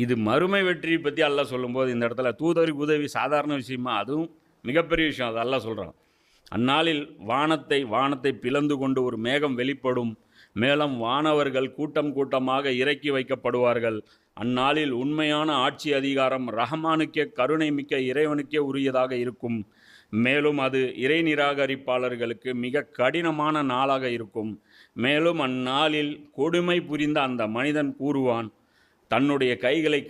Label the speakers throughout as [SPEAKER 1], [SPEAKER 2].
[SPEAKER 1] இது மறுமை வெற்றி பற்றி அல்லாஹ் சொல்லும்போது இந்த இடத்துல தூதருக்கு உதவி சாதாரண விஷயமா, அதுவும் மிகப்பெரிய விஷயம். அது அல்லாஹ் சொல்கிறான். அந்நாளில் வானத்தை பிளந்து கொண்டு ஒரு மேகம் வெளிப்படும். மேலும் வானவர்கள் கூட்டம் கூட்டமாக இறக்கி வைக்கப்படுவார்கள். அந்நாளில் உண்மையான ஆட்சி அதிகாரம் ரஹ்மானுக்கே, கருணை மிக்க இறைவனுக்கே உரியதாக இருக்கும். மேலும் அது இறை நிராகரிப்பாளர்களுக்கு மிக கடினமான நாளாக இருக்கும். மேலும் அந்நாளில் கொடுமை புரிந்த அந்த மனிதன் கூறுவான், தன்னுடைய கைகளை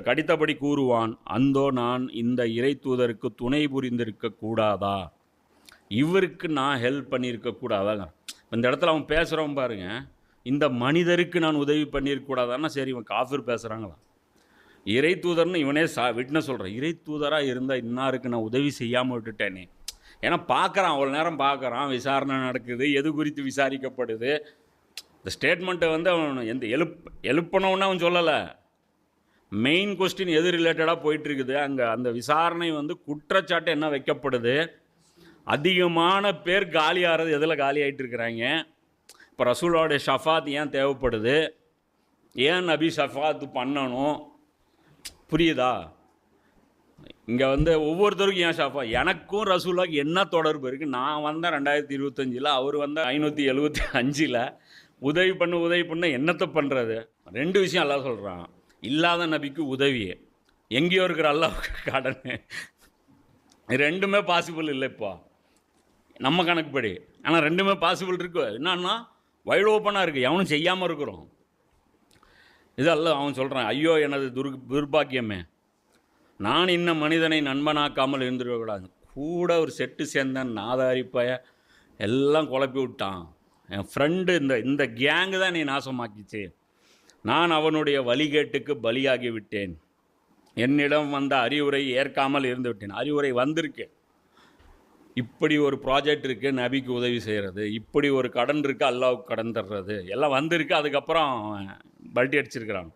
[SPEAKER 1] கடித்தபடி கூறுவான், அந்தோ நான் இந்த இறை தூதருக்கு துணை புரிந்திருக்க கூடாதா, இவருக்கு நான் ஹெல்ப் பண்ணியிருக்க கூடாதாங்க. இந்த இடத்துல அவன் பேசுகிறவன் பாருங்க, இந்த மனிதருக்கு நான் உதவி பண்ணியிருக்க கூடாதான்னா சரி, இவன் காஃபிர் பேசுகிறாங்களா? இறை தூதர்னு இவனே விட்னஸ் சொல்கிறான். இறை தூதராக இருந்தால் இன்னாருக்கு நான் உதவி செய்யாமல் விட்டுட்டேனே. ஏன்னா பார்க்குறான், அவ்வளோ நேரம் பார்க்குறான், விசாரணை நடக்குது, எது குறித்து விசாரிக்கப்படுது. இந்த ஸ்டேட்மெண்ட்டை வந்து அவன் எழுப்பணும்னு அவன் சொல்லலை. மெயின் கொஸ்டின் எது ரிலேட்டடாக போயிட்டுருக்குது, அங்கே அந்த விசாரணை வந்து குற்றச்சாட்டு என்ன வைக்கப்படுது, அதிகமான பேர் காலியாகிறது எதில் காலி ஆகிட்டு இருக்கிறாங்க. இப்போ ரசூலோடைய ஷஃபாத் ஏன் தேவைப்படுது, ஏன் நபி ஷஃபாத் பண்ணணும், புரியுதா? இங்கே வந்து ஒவ்வொருத்தருக்கும் ஏன் ஷஃபா, எனக்கும் ரசூலாவுக்கு என்ன தொடர்பு இருக்குது? நான் வந்தேன் 2025, அவர் வந்தால் 575. உதவி பண்ண என்னத்தை பண்ணுறது? ரெண்டு விஷயம் அல்லாஹ் சொல்கிறான். இல்லாத நபிக்கு உதவி, எங்கேயோ இருக்கிற அல்லாஹ்வுக்கு கடன். ரெண்டுமே பாசிபிள் இல்லை இப்போ நம்ம கணக்குப்படி. ஆனால் ரெண்டுமே பாசிபிள் இருக்கு. என்னன்னா வைட் ஓப்பனாக இருக்குது, எவனும் செய்யாமல் இருக்கிறோம். இதெல்லாம் அவன் சொல்கிறான், ஐயோ எனது துர்பாக்கியமே, நான் இன்னும் மனிதனை நண்பனாக்காமல் இருந்துடக்கூடாது. கூட ஒரு செட்டு சேர்ந்தேன் நாதாரிப்பாய எல்லாம் குழப்பி விட்டான். என் ஃப்ரெண்டு இந்த கேங்கு தான் நீ நாசமாக்கிச்சு. நான் அவனுடைய வழிகேட்டுக்கு பலியாகி விட்டேன். என்னிடம் வந்த அறிவுரை ஏற்காமல் இருந்து விட்டேன். அறிவுரை வந்திருக்கு, இப்படி ஒரு ப்ராஜெக்ட் இருக்குது, நபிக்கு உதவி செய்கிறது, இப்படி ஒரு கடன் இருக்குது, அல்லாஹ்வுக்கு கடன் தர்றது, எல்லாம் வந்திருக்கு. அதுக்கப்புறம் பல்ட்டி அடிச்சிருக்கிறான்.